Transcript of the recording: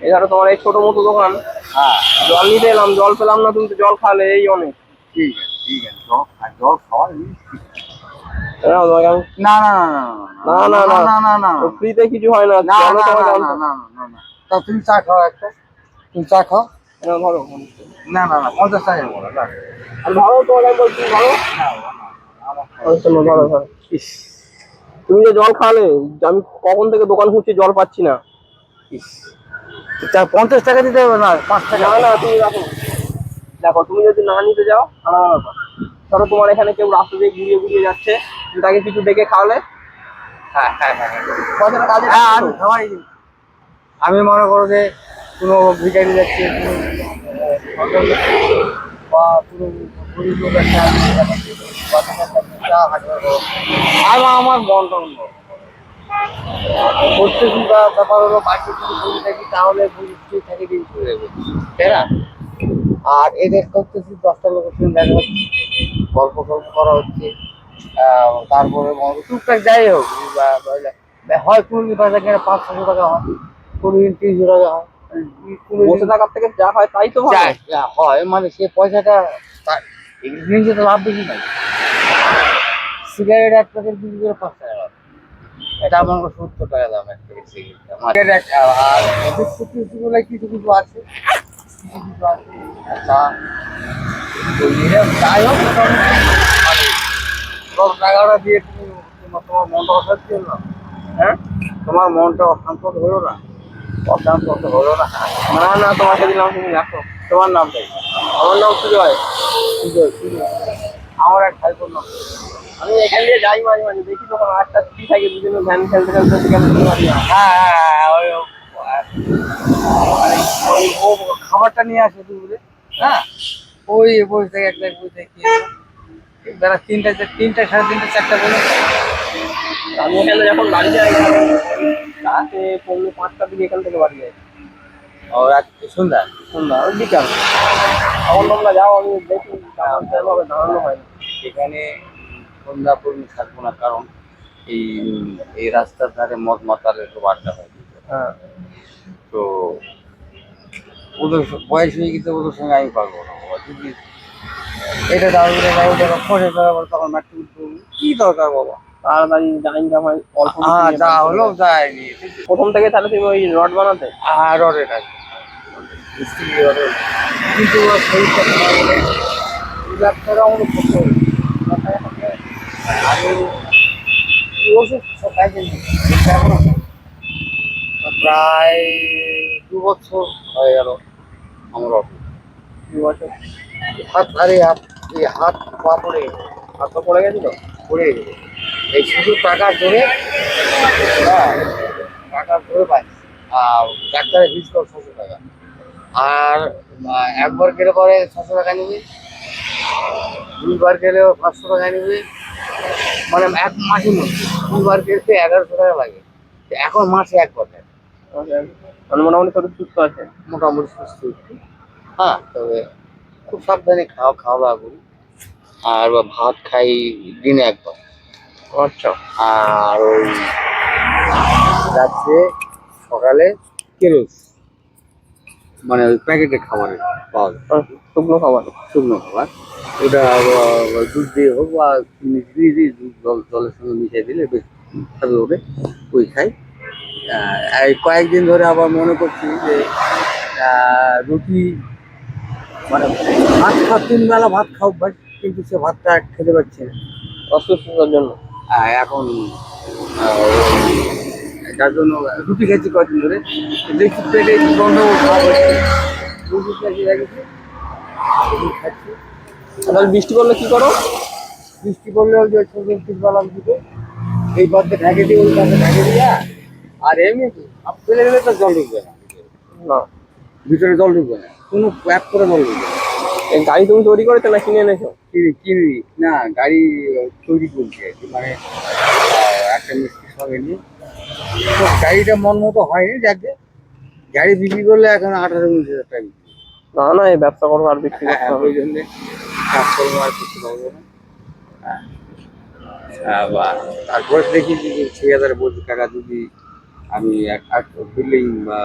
এছাড়া তোমার এই ছোট মতো দোকান। হ্যাঁ জল নিতে এলাম, জল পেলাম না, তুমি তো জল খালে এই অনেক। ঠিক আছে ঠিক আছে, জল আর জল খাওয়া নাও তোমাকে আমি- না না না না না না না না না ও ফ্রিতে কিছু হয় না, না জলে না তোমাকে না আনতে না হবে। না না না, তা তুমি চা খাও একটা, তুমি চা খাও। নাও ধরো। না না না 50 টাকা বলো না। আর ধরো তোমাকে আমি বলছি ধরো। শোনো, ধরো ধরো। ইস তুমি যে জল খালে, আমি কখন থেকে দোকান খুঁজছি, জল পাচ্ছি না। ইস, তা 50 টাকা দিতে হবে না, 5 টাকা। না না, তুমি রাখো। দেখো, তুমি যদি না নিতে যাও আলাদা ব্যাপার। ধরো তোমার এখানে কেউ রাস্তা দিয়ে ঘুরিয়ে ঘুরিয়ে যাচ্ছে, তুমি তাকে কিছু ডেকে খাওয়ালে, হ্যাঁ হ্যাঁ হ্যাঁ পয়সাটা কাজে হ্যাঁ, লাগছে আমি তো। খাওয়াই দিই। আমি মনে করো যে কোনো ভিখারি যাচ্ছে, বা কোনো গরিব লোক একটা চা হাঁটবে, আমার মনটা অন্য করতেছি। বা ব্যাপার হলো মার্কেট যদি বসে থাকি তাহলে বুঝতে থাকি দিন চলে যাবে, তাই না? আর এদের করতেছি 10টা লোকের সঙ্গে দেখা হচ্ছে, গল্প টল্প করা হচ্ছে। তারপরে টুকটাক যাই হোক, হয় কোনোদিন বাজার কিনা 500 টাকা হয়, কোনোদিন 300 টাকা হয়, বসে কোনোদিন থাকার থেকে যা হয় তাই তো ভালো। যা হয়, মানে সে পয়সাটা জিনিসে তো লাভ বেশি নাই। সিগারেট এক প্যাকেট বিক্রি করে 5 টাকা লাভ, এটা আমার 70 টাকা দাম এক প্যাকেট সিগারেট। আর বিস্কুট টিস্কুটগুলো কিছু কিছু আছে, কিছু কিছু আছে। আচ্ছা, তো যাই হোক, টাকাটা দিয়ে তুমি তোমার মনটা অশান্তি হলো না? হ্যাঁ, তোমার মনটা অশান্ত হলো না? অশান্ত হলো না? না না, তোমাকে দিলাম, তুমি রাখো। তোমার নামটাই আমার নাম সুজয়। সুজয়, সুজয়। আমার এক ভাই বোন নাম। আমি এখান দিয়ে যাই মাঝে মাঝে, দেখি তখন একটা স্ত্রী থাকে, বিভিন্ন ধ্যান খেলতে খেলতে সেখানে দিতে পারি না। হ্যাঁ হ্যাঁ, ওই ও খাবারটা নিয়ে আসে দুপুরে। হ্যাঁ, ওই বসে থেকে একটা বসে থেকে বেলা 3টা 3টা 3:30 4টা বলে। আমি এখানে যখন বাড়ি যাই, রাতে 4:45টার দিকে এখান থেকে বাড়ি যাই। ও রাত সন্ধ্যা। সন্ধ্যা ওই বিকাল, তখন তোমরা যাও, আমি দেখি আমার সেভাবে দাঁড়ানো হয় না। এখানে সন্ধ্যা পর্যন্ত থাকবো না, কারণ এই এই রাস্তার ধারে মদ মাতালের খুব আড্ডা হয়। হ্যাঁ, তো ওদের বয়স হয়ে গেছে, ওদের সঙ্গে আমি পারবো না বাবা। যদি এটা দাও এটা দাও ওটা দাও, খসে যাওয়ার তখন মাটি উঠবো, কি দরকার বাবা? তাড়াতাড়ি জাইন জামাই অল্প কিছু হ্যাঁ, নিয়ে যা বাড়ি চলে হলো যাই। যায়নি। প্রথম থেকে তাহলে তুমি ওই রড বানাতে। আর অর্ডার আছে, মিস্ত্রি অর্ডার, কিন্তু ওর শরীরটা খারাপ হলে ডাক্তার আমাকে করতে হবে। আমি ওষুধ সব খাইতে প্রায় 2 বছর হয়ে গেল আমার অসুখ। 2 বছর? হাত আরে হাত, এই হাত পা পড়ে গেছে, হাত তো পড়ে গেছিল। পড়ে গেছে। এই শুধু টাকার জোরে, হ্যাঁ, টাকার জোরে পাই। আর ডাক্তারের ফিস কর 600 টাকা। আর একবার গেলে পরে 600 টাকা নিবি, 2বার গেলেও 500 টাকা নিবি, মানে এক মাসের মধ্যে 2বার গেলে 1100 টাকা লাগে। তো এখন মাসে একবার দেয়। মানে মোটামুটি শরীর সুস্থ আছে। মোটামুটি সুস্থ একটু। হ্যাঁ, তবে খুব সাবধানে খাওয়া দাওয়া করি। আর ভাত খাই দিনে একবার। আচ্ছা। আর ওই রাত্রে সকালে কেরোস, মানে ওই প্যাকেটের খাবারের পাওয়া যায়, শুকনো খাবার। শুকনো খাবার। ওটা দুধ দিয়ে হোক বা চিনি দিয়ে দিয়ে জলের সঙ্গে মিশিয়ে দিলে বেশ ভালো হবে, ওই খাই। এই কয়েকদিন ধরে আবার মনে করছি যে রুটি, মানে ভাত 3 বেলা ভাত খাও, কিন্তু সে ভাতটা খেতে পারছি না অসুস্থতার জন্য। এখন। যার জন্য রুটি খেয়েছি কয়েকদিন ধরে, দেখছি পেটে গন্ধ খাওয়া হচ্ছে, রুটি খেয়েছি রেখেছি, রুটি খাচ্ছি। তাহলে বৃষ্টি পড়লে কি করো? বৃষ্টি পড়লে ওই যে 3 বেলার দিকে এই পথে ঢেকে দিই, ওই পথে ঢেকে দিয়া। আর এমনি ফেলে গেলে তো জল ঢুকবে না, না, ভিতরে জল ঢুকবে না, কোনো অ্যাপ করে জল ঢুকবে না। এই গাড়ি তুমি তৈরি করেছো না কিনে এনেছো? কিনি না, গাড়ি তৈরি করছি আর কি, মানে একটা মিস্ত্রির সঙ্গে নিয়ে। তো গাড়িটা মন মতো হয়নি, যাকে গাড়ি বিক্রি করলে এখন 18-19 হাজার টাকা বিক্রি। না না, এই ব্যবসা করবো আর বিক্রি করতে হবে। ওই জন্যে কাজকর্ম আর করতে পারবো না। তারপরে দেখি যে 6,000 বলছি টাকা যদি আমি এক বিল্ডিং বা